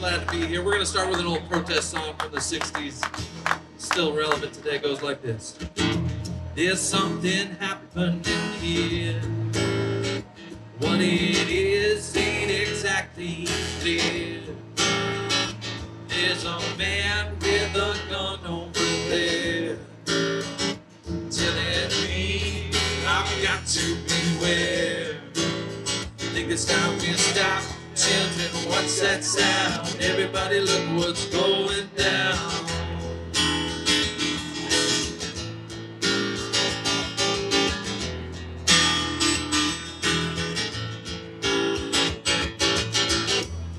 Glad to be here. We're going to start with an old protest song from the 60s. Still relevant today. Goes like this. There's something happening here. What it is ain't exactly clear. There's a man with a gun over there telling me I've got to beware. Think it's time we stop. Children, what's that sound? Everybody look what's going down.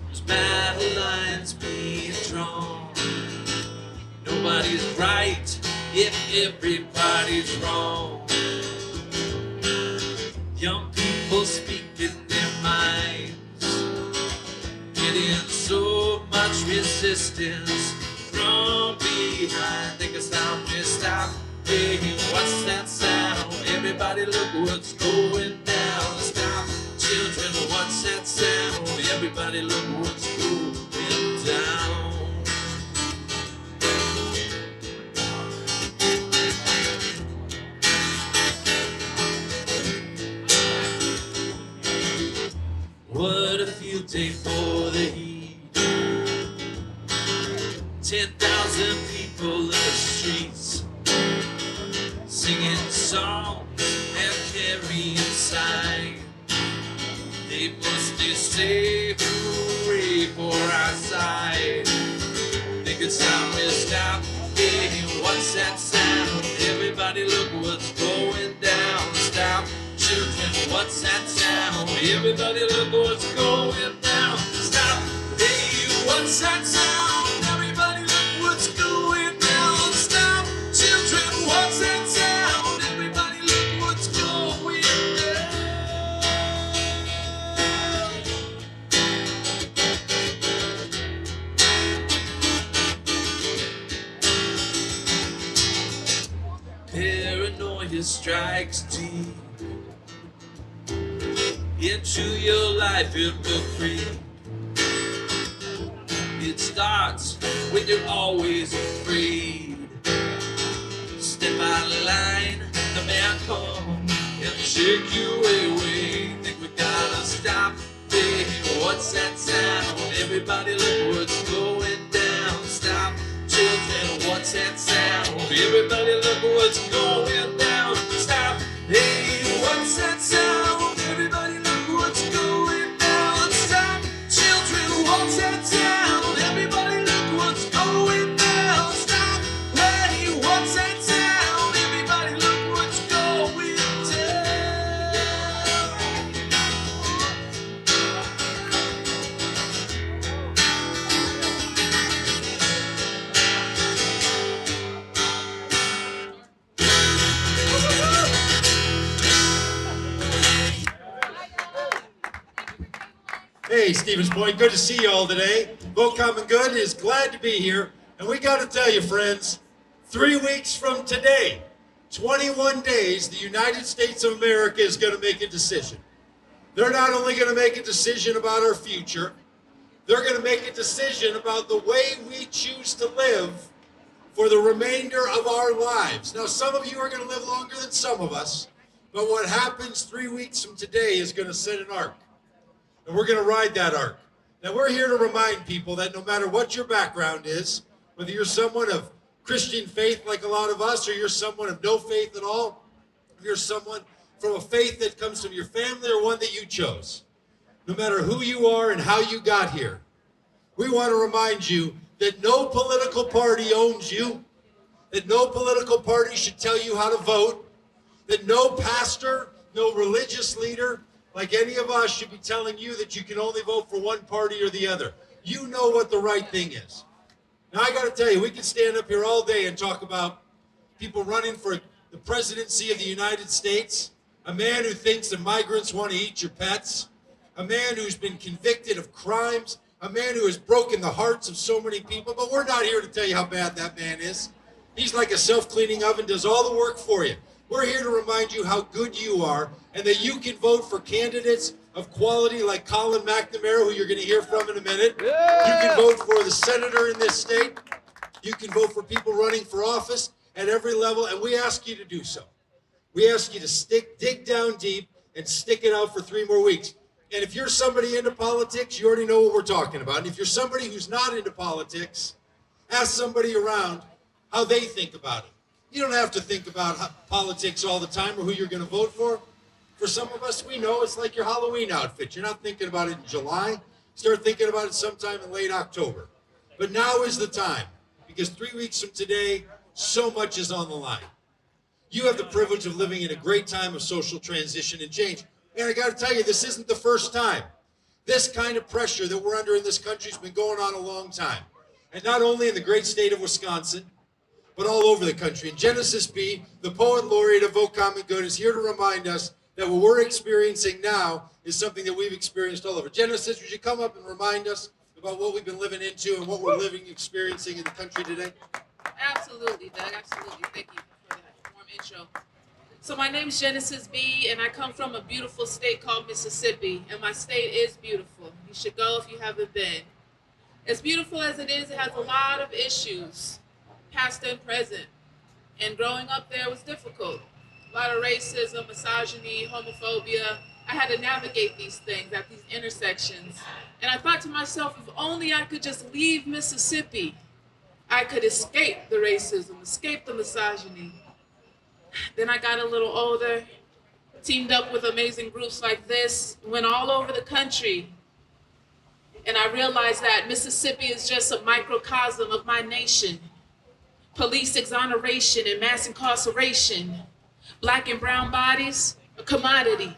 There's battle lines being drawn. Nobody's right if everybody's wrong. Young people speaking their minds, getting so much resistance from behind. Think it's time to stop. Hey, what's that sound? Everybody look what's going down. Stop, children, what's that sound? Everybody look what's going down. What a field day for the heat. 10,000 people in the streets, singing songs and carrying signs. They mostly say hooray for our side. Think it's time we stop. Hey, what's that sound? Everybody look what's going down. Stop, children, what's that sound? Everybody look what's going down. Stop, hey, what's that sound? Everybody look what's going down. Stop, children, what's that sound? Everybody look what's going down. Paranoia strikes deep into your life, it will creep. It starts when you're always afraid. Step out of line, the man come and shake you away. Think we gotta stop. Hey, what's that sound? Everybody look what's going down. Stop, children, what's that sound? Everybody look what's going down. Stop, hey, what's that sound? Everybody look what's going down. Stop, children, what's that sound? Everybody look what's going down. Stop, hey, what's that sound? Everybody look what's going down. Hey, Stevens Point, good to see you all today. Vote Common Good is glad to be here. And we got to tell you, friends, 3 weeks from today, 21 days, the United States of America is going to make a decision. They're not only going to make a decision about our future, they're going to make a decision about the way we choose to live for the remainder of our lives. Now, some of you are going to live longer than some of us, but what happens 3 weeks from today is going to set an arc. And we're going to ride that arc. Now, we're here to remind people that no matter what your background is, whether you're someone of Christian faith like a lot of us, or you're someone of no faith at all, if you're someone from a faith that comes from your family or one that you chose, no matter who you are and how you got here, we want to remind you that no political party owns you, that no political party should tell you how to vote, that no pastor, no religious leader, like any of us, should be telling you that you can only vote for one party or the other. You know what the right thing is. Now, I got to tell you, we can stand up here all day and talk about people running for the presidency of the United States, a man who thinks that migrants want to eat your pets, a man who's been convicted of crimes, a man who has broken the hearts of so many people, but we're not here to tell you how bad that man is. He's like a self-cleaning oven, does all the work for you. We're here to remind you how good you are and that you can vote for candidates of quality like Collin McNamara, who you're going to hear from in a minute. You can vote for the senator in this state. You can vote for people running for office at every level, and we ask you to do so. We ask you to dig down deep and stick it out for 3 more weeks. And if you're somebody into politics, you already know what we're talking about. And if you're somebody who's not into politics, ask somebody around how they think about it. You don't have to think about politics all the time or who you're going to vote for. For some of us, we know it's like your Halloween outfit. You're not thinking about it in July. Start thinking about it sometime in late October. But now is the time, because 3 weeks from today, so much is on the line. You have the privilege of living in a great time of social transition and change. And I got to tell you, this isn't the first time. This kind of pressure that we're under in this country has been going on a long time. And not only in the great state of Wisconsin, but all over the country. And Genesis B., the poet laureate of Vote Common Good, is here to remind us that what we're experiencing now is something that we've experienced all over. Genesis, would you come up and remind us about what we've been living into and what we're experiencing in the country today? Absolutely, Doug, absolutely. Thank you for that warm intro. So my name is Genesis B., and I come from a beautiful state called Mississippi, and my state is beautiful. You should go if you haven't been. As beautiful as it has a lot of issues, past and present, and growing up there was difficult. A lot of racism, misogyny, homophobia. I had to navigate these things at these intersections. And I thought to myself, if only I could just leave Mississippi, I could escape the racism, escape the misogyny. Then I got a little older, teamed up with amazing groups like this, went all over the country. And I realized that Mississippi is just a microcosm of my nation. Police exoneration and mass incarceration. Black and brown bodies, a commodity.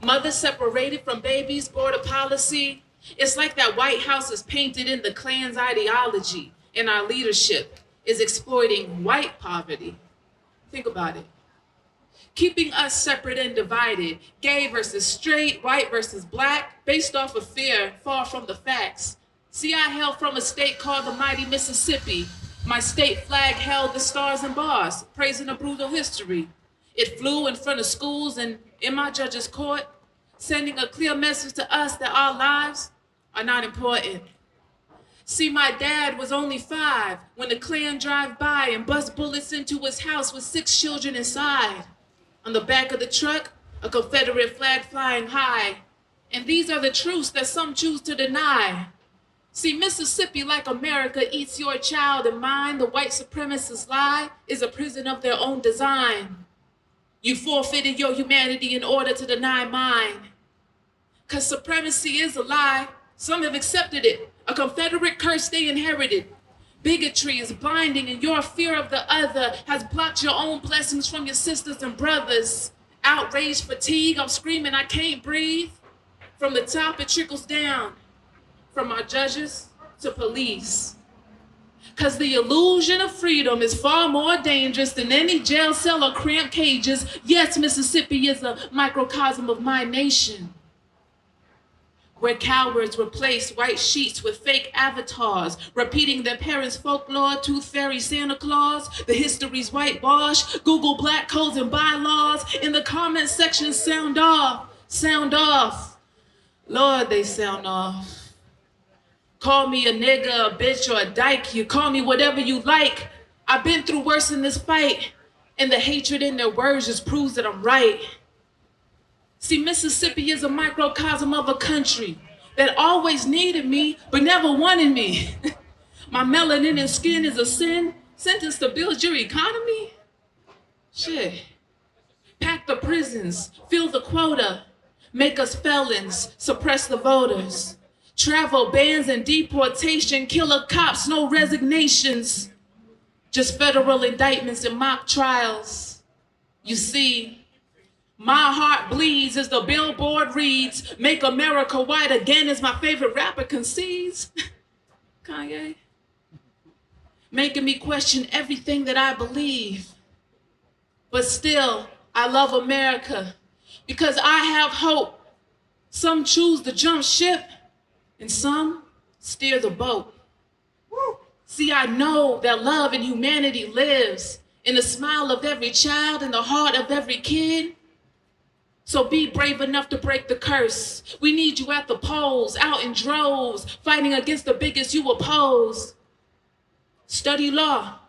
Mothers separated from babies, border policy. It's like that White House is painted in the Klan's ideology, and our leadership is exploiting white poverty. Think about it. Keeping us separate and divided, gay versus straight, white versus black, based off of fear, far from the facts. See, I hail from a state called the mighty Mississippi. My state flag held the stars and bars, praising a brutal history. It flew in front of schools and in my judge's court, sending a clear message to us that our lives are not important. See, my dad was only 5 when the Klan drive by and bust bullets into his house with 6 children inside. On the back of the truck, a Confederate flag flying high. And these are the truths that some choose to deny. See, Mississippi, like America, eats your child and mine. The white supremacist lie is a prison of their own design. You forfeited your humanity in order to deny mine. 'Cause supremacy is a lie. Some have accepted it, a Confederate curse they inherited. Bigotry is blinding, and your fear of the other has blocked your own blessings from your sisters and brothers. Outrage, fatigue, I'm screaming, I can't breathe. From the top, it trickles down, from our judges to police. 'Cause the illusion of freedom is far more dangerous than any jail cell or cramped cages. Yes, Mississippi is a microcosm of my nation, where cowards replace white sheets with fake avatars, repeating their parents' folklore, tooth fairy Santa Claus, the history's whitewash, Google black codes and bylaws. In the comment section, sound off, sound off. Lord, they sound off. Call me a nigga, a bitch, or a dyke. You call me whatever you like. I've been through worse in this fight, and the hatred in their words just proves that I'm right. See, Mississippi is a microcosm of a country that always needed me, but never wanted me. My melanin and skin is a sin, sentence to build your economy? Shit. Pack the prisons, fill the quota, make us felons, suppress the voters. Travel bans and deportation, killer cops, no resignations. Just federal indictments and mock trials. You see, my heart bleeds as the billboard reads, "Make America white again," as my favorite rapper concedes. Kanye. Making me question everything that I believe. But still, I love America because I have hope. Some choose to jump ship and some steer the boat. See, I know that love and humanity lives in the smile of every child, in the heart of every kid. So be brave enough to break the curse. We need you at the polls, out in droves, fighting against the biggest you oppose. Study law,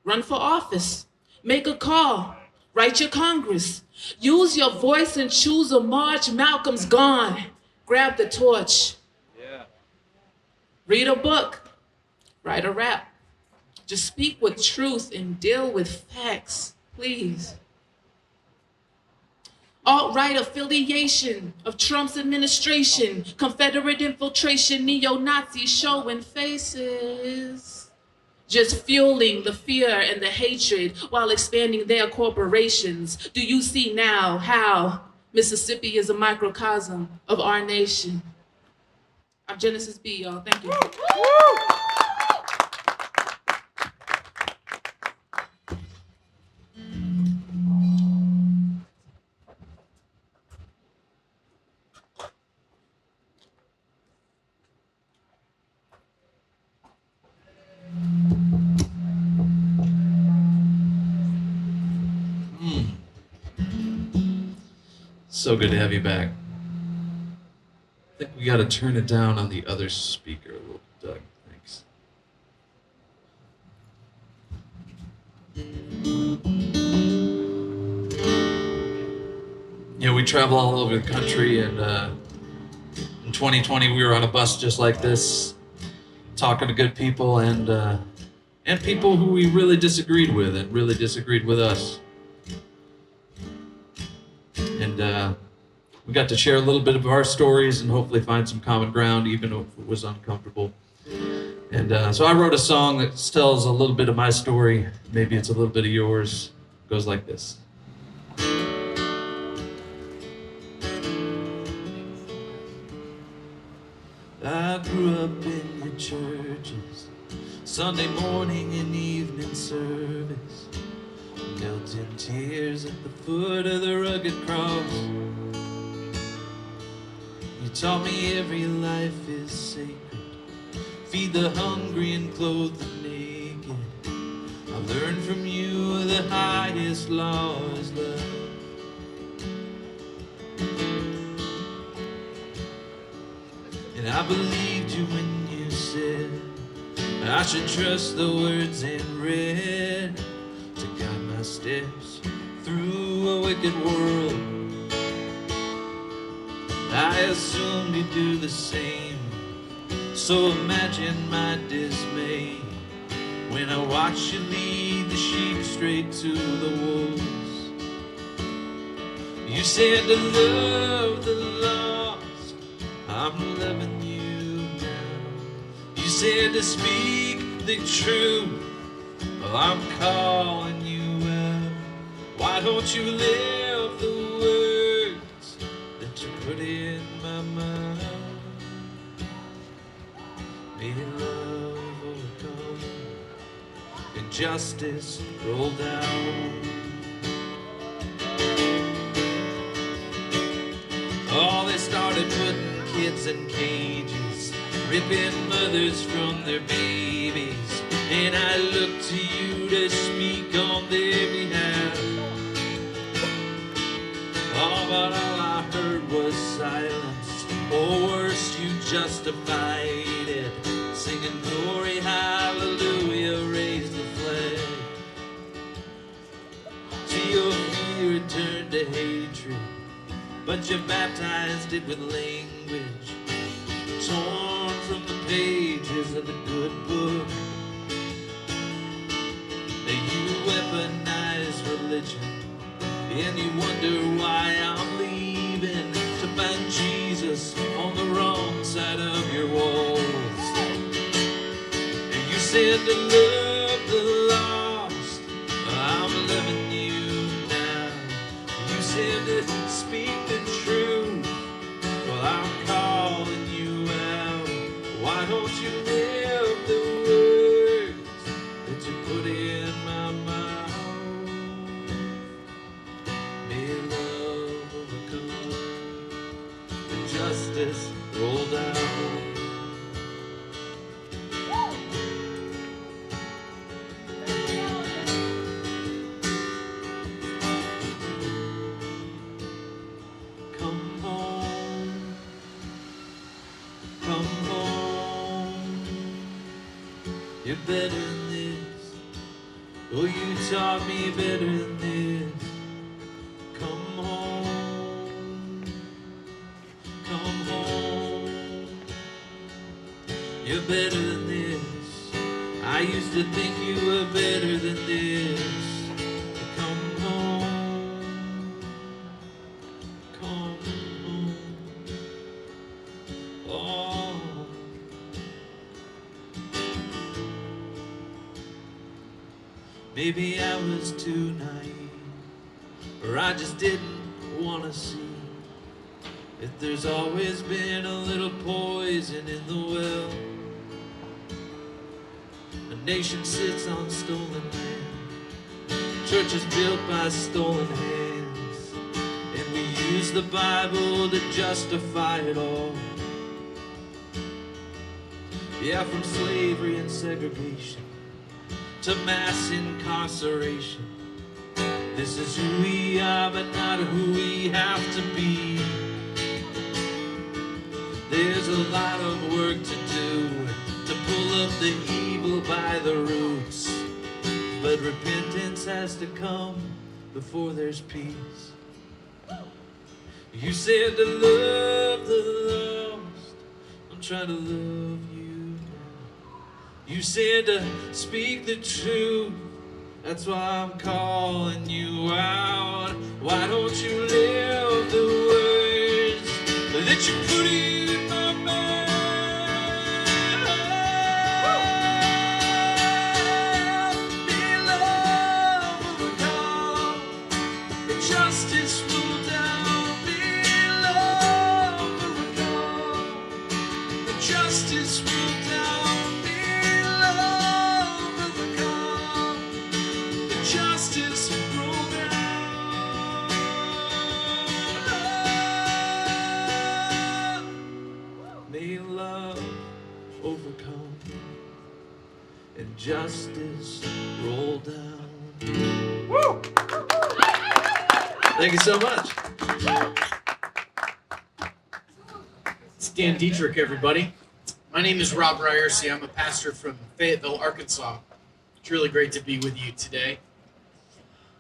run for office, make a call, write your Congress. Use your voice and choose a march. Malcolm's gone. Grab the torch. Yeah. Read a book, write a rap. Just speak with truth and deal with facts, please. Alt-right affiliation of Trump's administration, Confederate infiltration, neo-Nazis showing faces. Just fueling the fear and the hatred while expanding their corporations. Do you see now how Mississippi is a microcosm of our nation? I'm Genesis B, y'all. Thank you. So good to have you back. I think we got to turn it down on the other speaker a little, Doug. Thanks. Yeah, we travel all over the country, and in 2020 we were on a bus just like this, talking to good people and people who we really disagreed with and really disagreed with us. And we got to share a little bit of our stories and hopefully find some common ground, even if it was uncomfortable. And so I wrote a song that tells a little bit of my story. Maybe it's a little bit of yours. It goes like this. I grew up in the churches, Sunday morning and evening service. Knelt in tears at the foot of the rugged cross. You taught me every life is sacred. Feed the hungry and clothe the naked. I learned from you the highest law is love. And I believed you when you said I should trust the words in red to guide my steps through a wicked world. I assumed you'd do the same, so imagine my dismay when I watch you lead the sheep straight to the wolves. You said to love the lost, I'm loving you now. You said to speak the truth, well, I'm calling you out. Why don't you live the words that you put in my mouth? May love overcome and justice roll down. Oh, they started putting kids in cages, ripping mothers from their babies. And I look to you to speak on their behalf. Oh, but all I heard was silence. Or worse, you justified it, singing glory, hallelujah, raise the flag. See your fear turned to hatred, but you baptized it with language torn from the pages of the good book. You weaponize religion, and you wonder why I'm leaving to find Jesus on the wrong side of your walls. And you said to love the lost, I'm loving you now. You said to speak the truth, well, I'm calling you out. Why don't you live the words that you put in my mouth? May love overcome and justice roll down. You're better than this. Oh, you taught me better than this. Come home. Come home. You're better than this. I used to think you were better than this. Come home. Come home. Oh. Maybe I was too naive, or I just didn't want to see that there's always been a little poison in the well. A nation sits on stolen land, churches built by stolen hands, and we use the Bible to justify it all. Yeah, from slavery and segregation to mass incarceration. This is who we are, but not who we have to be. There's a lot of work to do to pull up the evil by the roots, but repentance has to come before there's peace. You said to love the lost, I'm trying to love you. You said to speak the truth, that's why I'm calling you out. Why don't you live the words that you put in my mouth? May love overcome, the justice will down. May love overcome, the justice will down. Justice roll down. May love overcome and justice roll down. Woo! Thank you so much. It's Dan Dietrich, everybody. My name is Rob Ryerson. I'm a pastor from Fayetteville, Arkansas. It's really great to be with you today.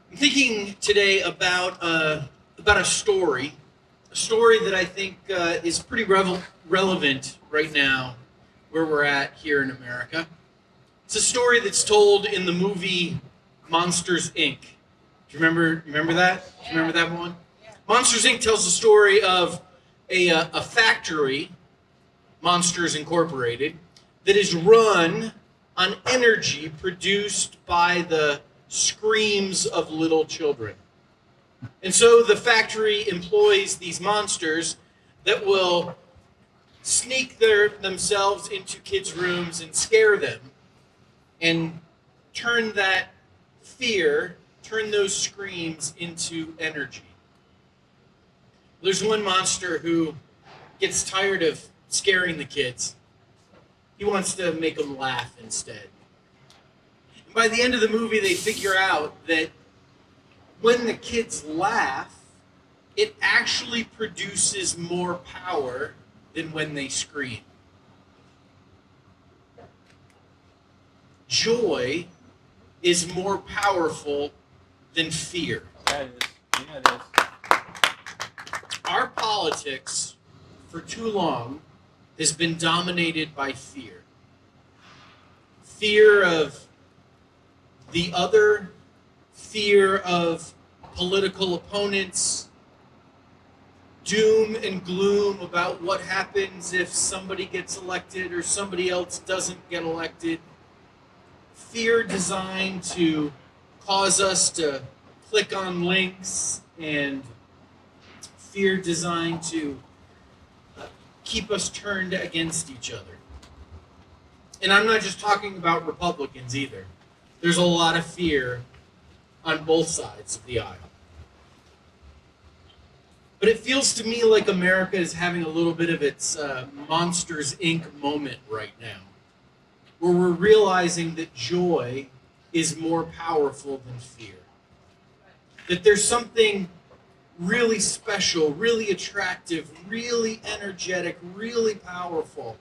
I'm thinking today about a story that I think is pretty relevant right now, where we're at here in America. It's a story that's told in the movie Monsters, Inc. Do you remember that? Do you remember that one? Yeah. Monsters, Inc. tells the story of a factory, Monsters Incorporated, that is run on energy produced by the screams of little children. And so the factory employs these monsters that will sneak themselves into kids' rooms and scare them and turn that fear, turn those screams into energy. There's one monster who gets tired of scaring the kids. He wants to make them laugh instead. By the end of the movie, they figure out that when the kids laugh, it actually produces more power than when they scream. Joy is more powerful than fear. That is. Yeah, it is. Our politics, for too long, has been dominated by fear. Fear of the other, fear of political opponents, doom and gloom about what happens if somebody gets elected or somebody else doesn't get elected, fear designed to cause us to click on links, and fear designed to keep us turned against each other. And I'm not just talking about Republicans either. There's a lot of fear on both sides of the aisle. But it feels to me like America is having a little bit of its Monsters, Inc. moment right now, where we're realizing that joy is more powerful than fear. That there's something really special, really attractive, really energetic, really powerful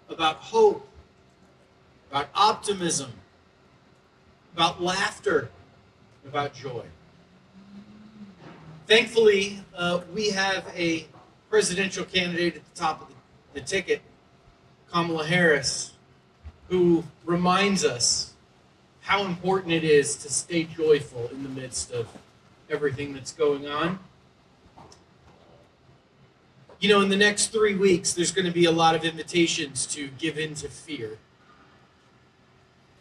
about hope about optimism, about laughter, about joy. Thankfully, we have a presidential candidate at the top of the ticket, Kamala Harris, who reminds us how important it is to stay joyful in the midst of everything that's going on. You know, in the next 3 weeks, there's going to be a lot of invitations to give in to fear.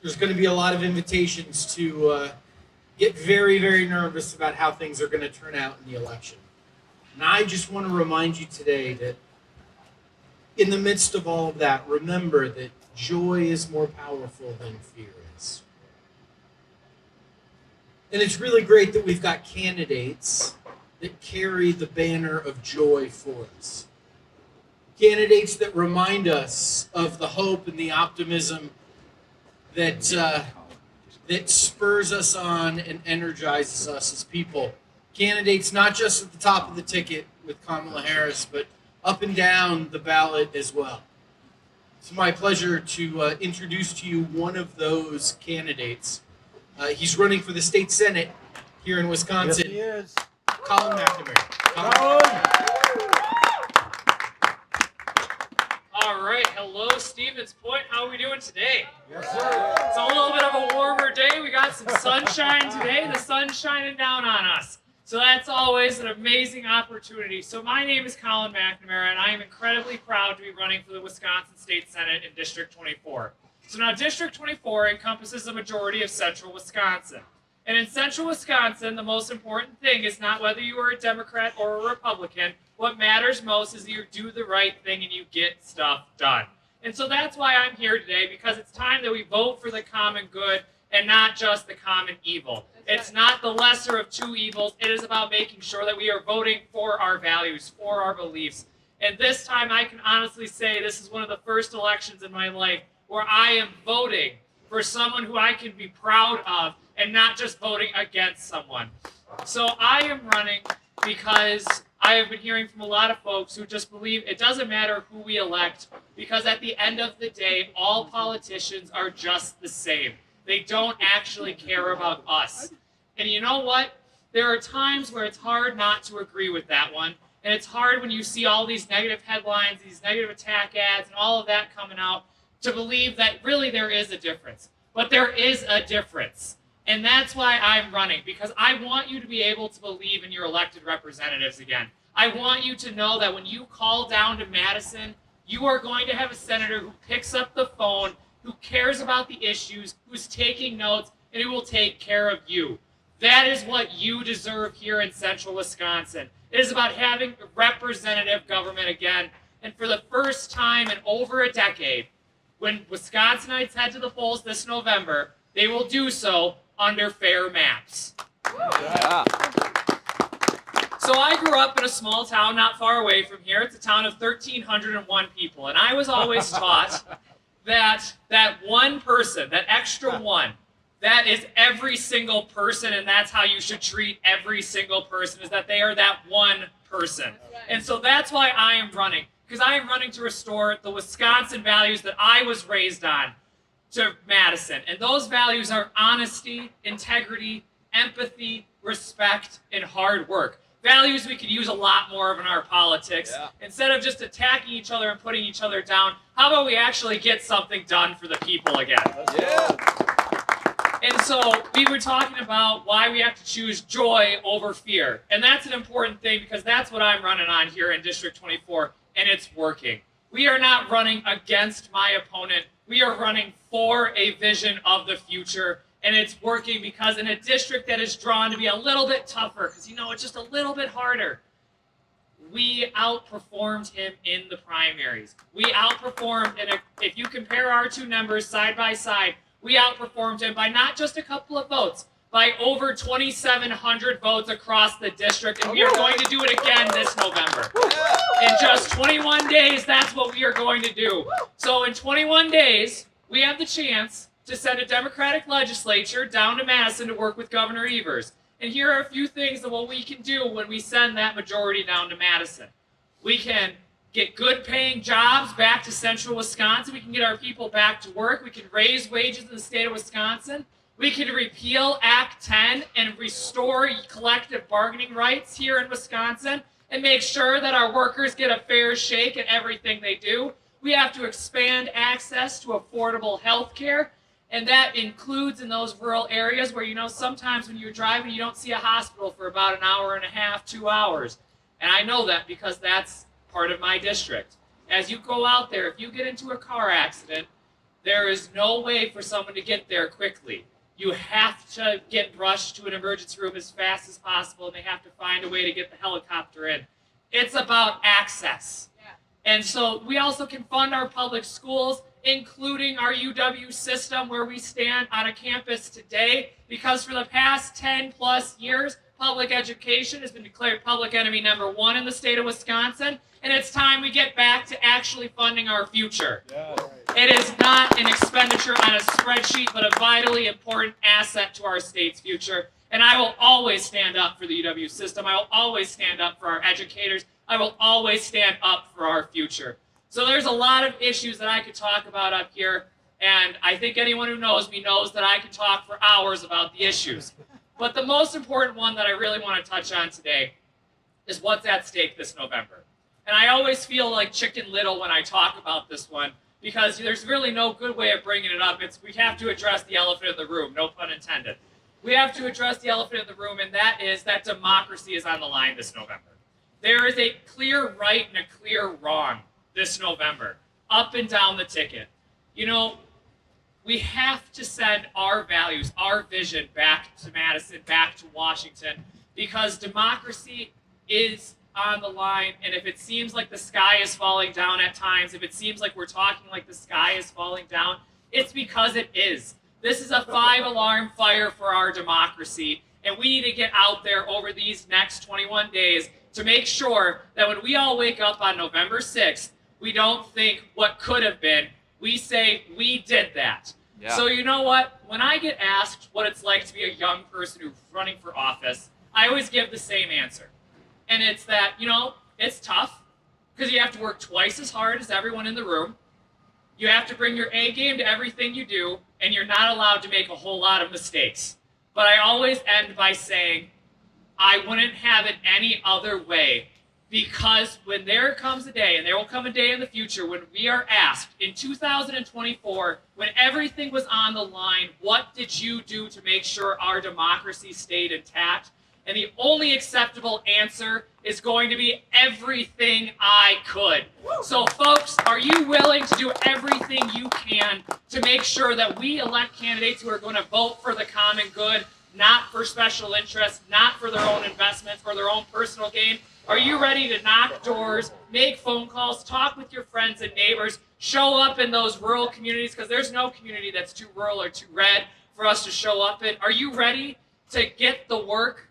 There's going to be a lot of invitations to get very, very nervous about how things are going to turn out in the election. And I just want to remind you today that in the midst of all of that, remember that joy is more powerful than fear is. And it's really great that we've got candidates that carry the banner of joy for us. Candidates that remind us of the hope and the optimism that spurs us on and energizes us as people. Candidates not just at the top of the ticket with Kamala Harris, but up and down the ballot as well. It's my pleasure to introduce to you one of those candidates. He's running for the state senate here in Wisconsin. Yes, he is. Collin McNamara. Collin. All right, hello, Stevens Point. How are we doing today? Yes, sir. It's a little bit of a warmer day. We got some sunshine today. The sun's shining down on us. So that's always an amazing opportunity. So my name is Collin McNamara, and I am incredibly proud to be running for the Wisconsin State Senate in District 24. So now District 24 encompasses a majority of central Wisconsin. And in central Wisconsin, the most important thing is not whether you are a Democrat or a Republican. What matters most is that you do the right thing and you get stuff done. And so that's why I'm here today, because it's time that we vote for the common good and not just the common evil. It's not the lesser of two evils. It is about making sure that we are voting for our values, for our beliefs. And this time I can honestly say this is one of the first elections in my life where I am voting for someone who I can be proud of and not just voting against someone. So I am running because I have been hearing from a lot of folks who just believe it doesn't matter who we elect, because at the end of the day, all politicians are just the same. They don't actually care about us. And you know what? There are times where it's hard not to agree with that one. And it's hard when you see all these negative headlines, these negative attack ads, and all of that coming out, to believe that really there is a difference. But there is a difference. And that's why I'm running, because I want you to be able to believe in your elected representatives again. I want you to know that when you call down to Madison, you are going to have a senator who picks up the phone, who cares about the issues, who's taking notes, and who will take care of you. That is what you deserve here in central Wisconsin. It is about having representative government again. And for the first time in over a decade, when Wisconsinites head to the polls this November, they will do so under fair maps. Yeah. So I grew up in a small town not far away from here. It's a town of 1,301 people. And I was always taught that one person, that extra one, that is every single person, and that's how you should treat every single person, is that they are that one person. And so that's why I am running, because I am running to restore the Wisconsin values that I was raised on to Madison. And those values are honesty, integrity, empathy, respect, and hard work. Values we could use a lot more of in our politics. Yeah. Instead of just attacking each other and putting each other down, how about we actually get something done for the people again? Yeah. And so we were talking about why we have to choose joy over fear. And that's an important thing, because that's what I'm running on here in District 24, and it's working. We are not running against my opponent. We are running for a vision of the future, and it's working because in a district that is drawn to be a little bit tougher, because it's just a little bit harder, we outperformed him in the primaries. We outperformed, and if you compare our two numbers side by side, we outperformed him by not just a couple of votes, by over 2,700 votes across the district, and we are going to do it again this November. In just 21 days, that's what we are going to do. So in 21 days, we have the chance to send a Democratic legislature down to Madison to work with Governor Evers. And here are a few things that what we can do when we send that majority down to Madison. We can get good paying jobs back to central Wisconsin. We can get our people back to work. We can raise wages in the state of Wisconsin. We can repeal Act 10 and restore collective bargaining rights here in Wisconsin and make sure that our workers get a fair shake in everything they do. We have to expand access to affordable health care, and that includes in those rural areas where, sometimes when you're driving, you don't see a hospital for about an hour and a half, 2 hours. And I know that because that's part of my district. As you go out there, if you get into a car accident, there is no way for someone to get there quickly. You have to get rushed to an emergency room as fast as possible, and they have to find a way to get the helicopter in. It's about access. Yeah. And so we also can fund our public schools, including our UW system where we stand on a campus today, because for the past 10 plus years, public education has been declared public enemy number 1 in the state of Wisconsin, and it's time we get back to actually funding our future. Yeah. It is not an expenditure on a spreadsheet, but a vitally important asset to our state's future. And I will always stand up for the UW system. I will always stand up for our educators. I will always stand up for our future. So there's a lot of issues that I could talk about up here, and I think anyone who knows me knows that I can talk for hours about the issues. But the most important one that I really want to touch on today is what's at stake this November. And I always feel like Chicken Little when I talk about this one, because there's really no good way of bringing it up. We have to address the elephant in the room, no pun intended. We have to address the elephant in the room, and that is that democracy is on the line this November. There is a clear right and a clear wrong this November, up and down the ticket. We have to send our values, our vision back to Madison, back to Washington, because democracy is on the line. And if it seems like the sky is falling down at times, if it seems like we're talking like the sky is falling down, it's because it is. This is a 5-alarm fire for our democracy. And we need to get out there over these next 21 days to make sure that when we all wake up on November 6th, we don't think what could have been. We say, we did that. Yeah. So you know what? When I get asked what it's like to be a young person who's running for office, I always give the same answer. And it's that, it's tough because you have to work twice as hard as everyone in the room. You have to bring your A game to everything you do, and you're not allowed to make a whole lot of mistakes. But I always end by saying, I wouldn't have it any other way, because when there comes a day, and there will come a day in the future when we are asked in 2024, when everything was on the line, what did you do to make sure our democracy stayed intact? And the only acceptable answer is going to be everything I could. So folks, are you willing to do everything you can to make sure that we elect candidates who are going to vote for the common good, not for special interests, not for their own investments or their own personal gain? Are you ready to knock doors, make phone calls, talk with your friends and neighbors, show up in those rural communities, because there's no community that's too rural or too red for us to show up in? Are you ready to get to work,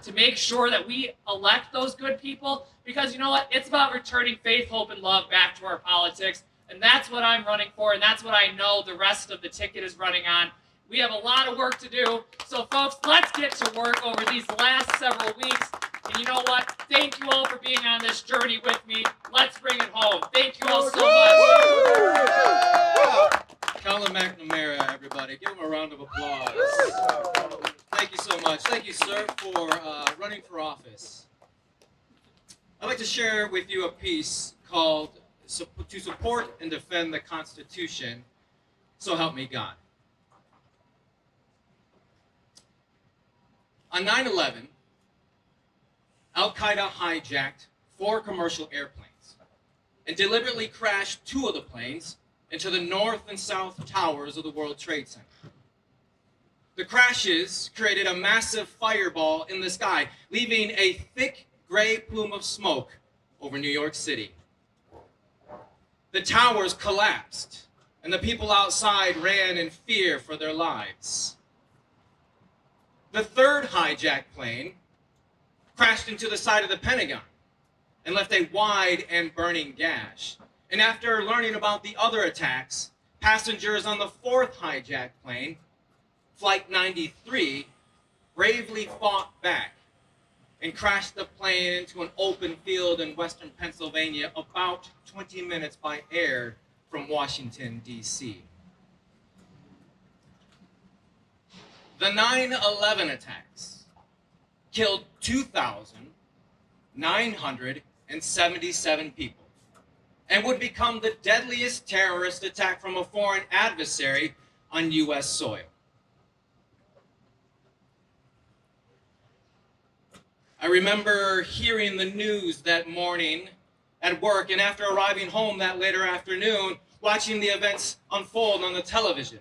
to make sure that we elect those good people? Because you know what? It's about returning faith, hope, and love back to our politics. And that's what I'm running for, and that's what I know the rest of the ticket is running on. We have a lot of work to do. So folks, let's get to work over these last several weeks. And you know what? Thank you all for being on this journey with me. Let's bring it home. Thank you all so much. Collin McNamara, everybody. Give him a round of applause. Thank you so much. Thank you, sir, for running for office. I'd like to share with you a piece called To Support and Defend the Constitution, So Help Me God. On 9/11, Al-Qaeda hijacked 4 commercial airplanes and deliberately crashed 2 of the planes into the north and south towers of the World Trade Center. The crashes created a massive fireball in the sky, leaving a thick gray plume of smoke over New York City. The towers collapsed, and the people outside ran in fear for their lives. The 3rd hijacked plane crashed into the side of the Pentagon and left a wide and burning gash. And after learning about the other attacks, passengers on the 4th hijacked plane, Flight 93, bravely fought back and crashed the plane into an open field in western Pennsylvania, about 20 minutes by air from Washington, D.C. The 9/11 attacks killed 2,977 people and would become the deadliest terrorist attack from a foreign adversary on U.S. soil. I remember hearing the news that morning at work, and after arriving home that later afternoon, watching the events unfold on the television.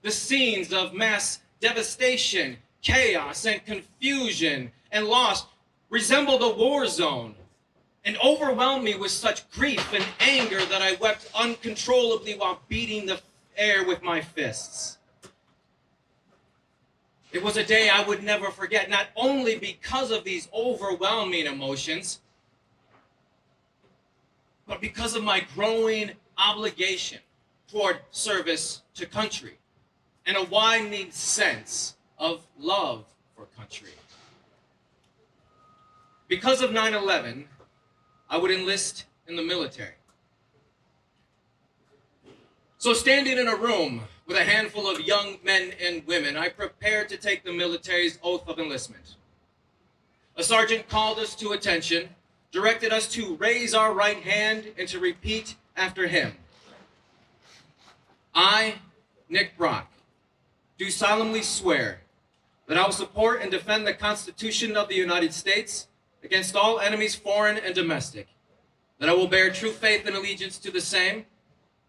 The scenes of mass devastation, chaos, and confusion and loss resembled a war zone and overwhelmed me with such grief and anger that I wept uncontrollably while beating the air with my fists. It was a day I would never forget, not only because of these overwhelming emotions, but because of my growing obligation toward service to country and a widening sense of love for country. Because of 9/11, I would enlist in the military. So standing in a room with a handful of young men and women, I prepared to take the military's oath of enlistment. A sergeant called us to attention, directed us to raise our right hand and to repeat after him. I, Nick Brock, do solemnly swear that I will support and defend the Constitution of the United States against all enemies, foreign and domestic, that I will bear true faith and allegiance to the same,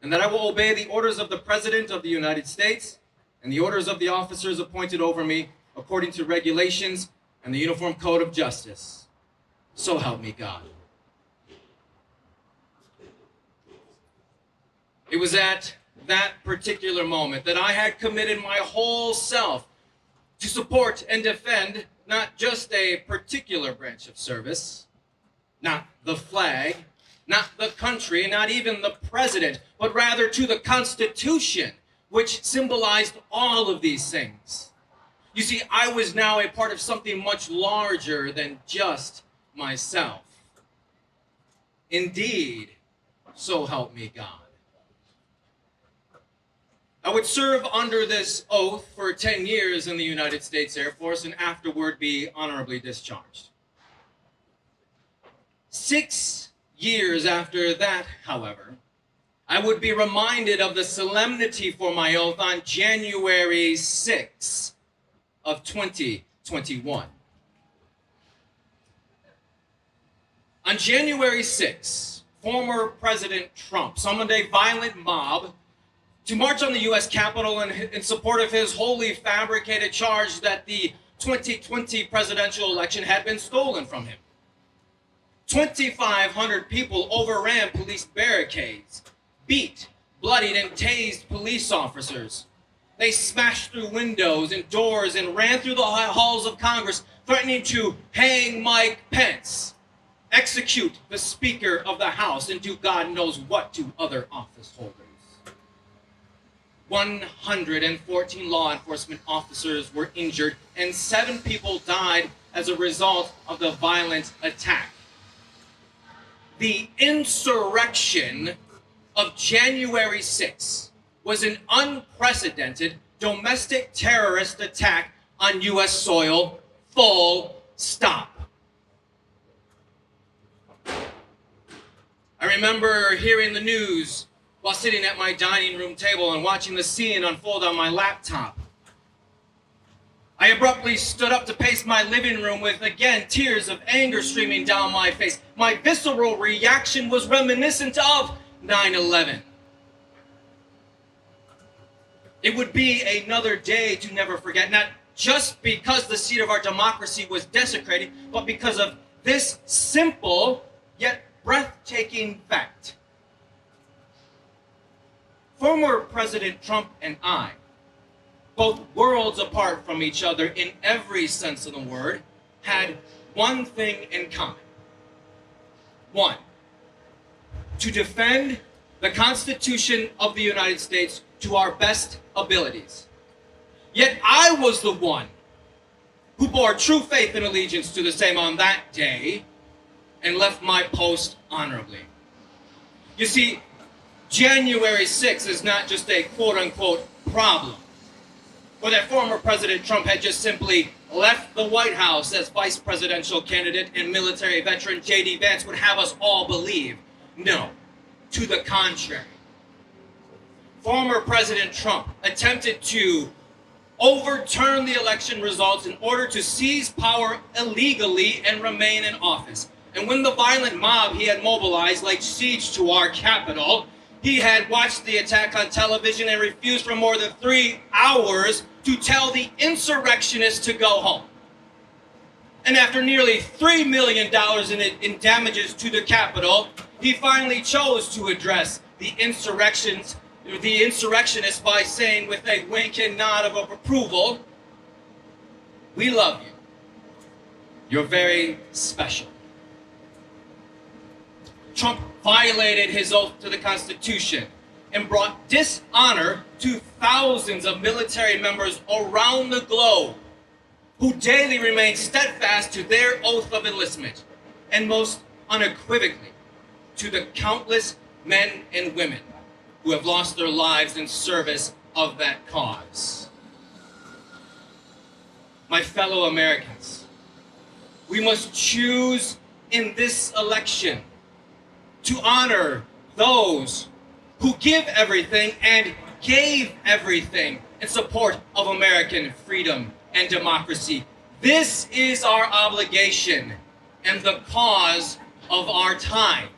and that I will obey the orders of the President of the United States and the orders of the officers appointed over me according to regulations and the Uniform Code of Justice. So help me God. It was at that particular moment that I had committed my whole self to support and defend not just a particular branch of service, not the flag, not the country, not even the president, but rather to the Constitution, which symbolized all of these things. You see, I was now a part of something much larger than just myself. Indeed, so help me God. I would serve under this oath for 10 years in the United States Air Force and afterward be honorably discharged. 6 years after that, however, I would be reminded of the solemnity for my oath on January 6th of 2021. On January 6th, former President Trump summoned a violent mob to march on the U.S. Capitol in support of his wholly fabricated charge that the 2020 presidential election had been stolen from him. 2,500 people overran police barricades, beat, bloodied, and tased police officers. They smashed through windows and doors and ran through the halls of Congress, threatening to hang Mike Pence, execute the Speaker of the House, and do God knows what to other office holders. 114 law enforcement officers were injured, and 7 people died as a result of the violent attack. The insurrection of January 6th was an unprecedented domestic terrorist attack on U.S. soil, full stop. I remember hearing the news while sitting at my dining room table and watching the scene unfold on my laptop. I abruptly stood up to pace my living room with, again, tears of anger streaming down my face. My visceral reaction was reminiscent of 9/11. It would be another day to never forget, not just because the seat of our democracy was desecrated, but because of this simple yet breathtaking fact. Former President Trump and I, both worlds apart from each other in every sense of the word, had one thing in common. One, to defend the Constitution of the United States to our best abilities. Yet I was the one who bore true faith and allegiance to the same on that day and left my post honorably. You see, January 6th is not just a quote-unquote problem, or that former President Trump had just simply left the White House as vice presidential candidate and military veteran J.D. Vance would have us all believe. No, to the contrary. Former President Trump attempted to overturn the election results in order to seize power illegally and remain in office. And when the violent mob he had mobilized laid siege to our Capitol, he had watched the attack on television and refused for more than 3 hours to tell the insurrectionists to go home. And after nearly $3 million in damages to the Capitol, he finally chose to address the insurrectionists by saying with a wink and nod of approval, "We love you. You're very special." Trump violated his oath to the Constitution and brought dishonor to thousands of military members around the globe who daily remain steadfast to their oath of enlistment, and most unequivocally to the countless men and women who have lost their lives in service of that cause. My fellow Americans, we must choose in this election to honor those who give everything and gave everything in support of American freedom and democracy. This is our obligation and the cause of our time.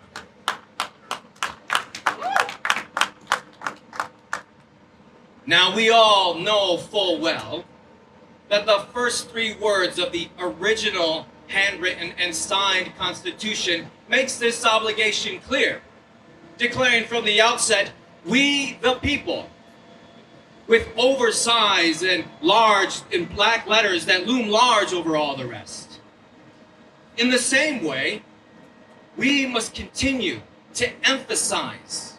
Now, we all know full well that the first 3 words of the original handwritten and signed Constitution makes this obligation clear, declaring from the outset, "We the people," with oversized and large in black letters that loom large over all the rest. In the same way, we must continue to emphasize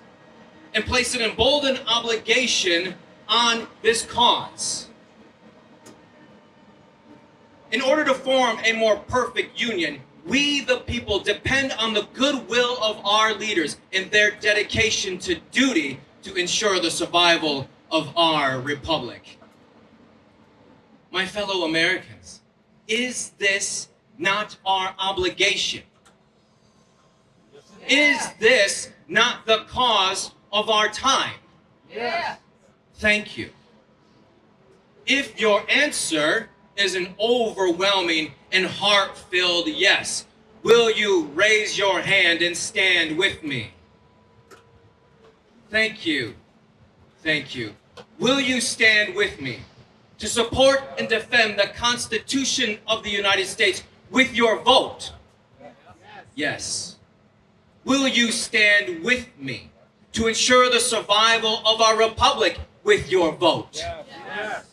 and place an emboldened obligation on this cause. In order to form a more perfect union, we the people depend on the goodwill of our leaders and their dedication to duty to ensure the survival of our republic. My fellow Americans, is this not our obligation? Is this not the cause of our time? Yeah. Thank you. If your answer is an overwhelming and heart-filled yes, will you raise your hand and stand with me? Thank you. Thank you. Will you stand with me to support and defend the Constitution of the United States with your vote? Yes. Will you stand with me to ensure the survival of our republic with your vote? Yes.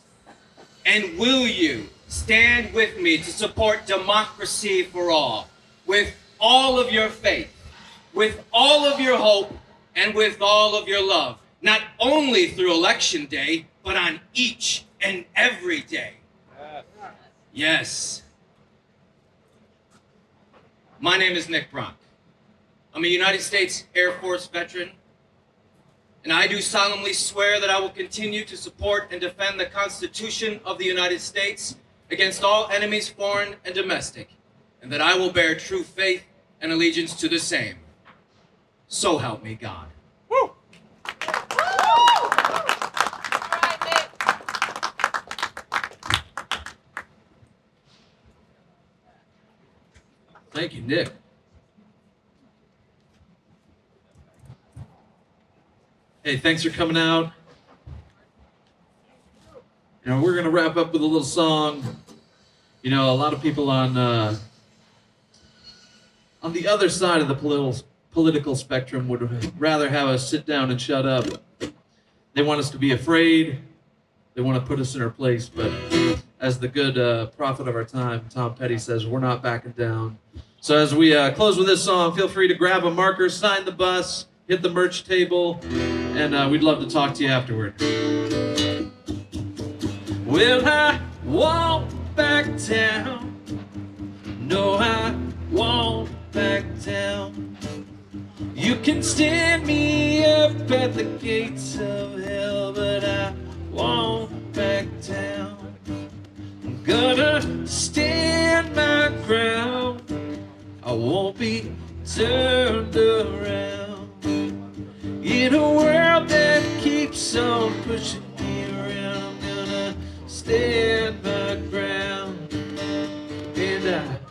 And will you stand with me to support democracy for all, with all of your faith, with all of your hope, and with all of your love, not only through Election Day, but on each and every day? Yes. My name is Nick Brock. I'm a United States Air Force veteran, and I do solemnly swear that I will continue to support and defend the Constitution of the United States against all enemies, foreign and domestic, and that I will bear true faith and allegiance to the same. So help me God. Woo! Thank you, Nick. Hey, thanks for coming out. You know, we're going to wrap up with a little song. You know, a lot of people on the other side of the political spectrum would rather have us sit down and shut up. They want us to be afraid. They want to put us in our place. But as the good prophet of our time, Tom Petty, says, we're not backing down. So as we close with this song, feel free to grab a marker, sign the bus, hit the merch table, and we'd love to talk to you afterward. Well, I won't back down. No, I won't back down. You can stand me up at the gates of hell, but I won't back down. I'm gonna stand my ground. I won't be turned around. In a world that keeps on pushing me around, I'm gonna stand my ground. And I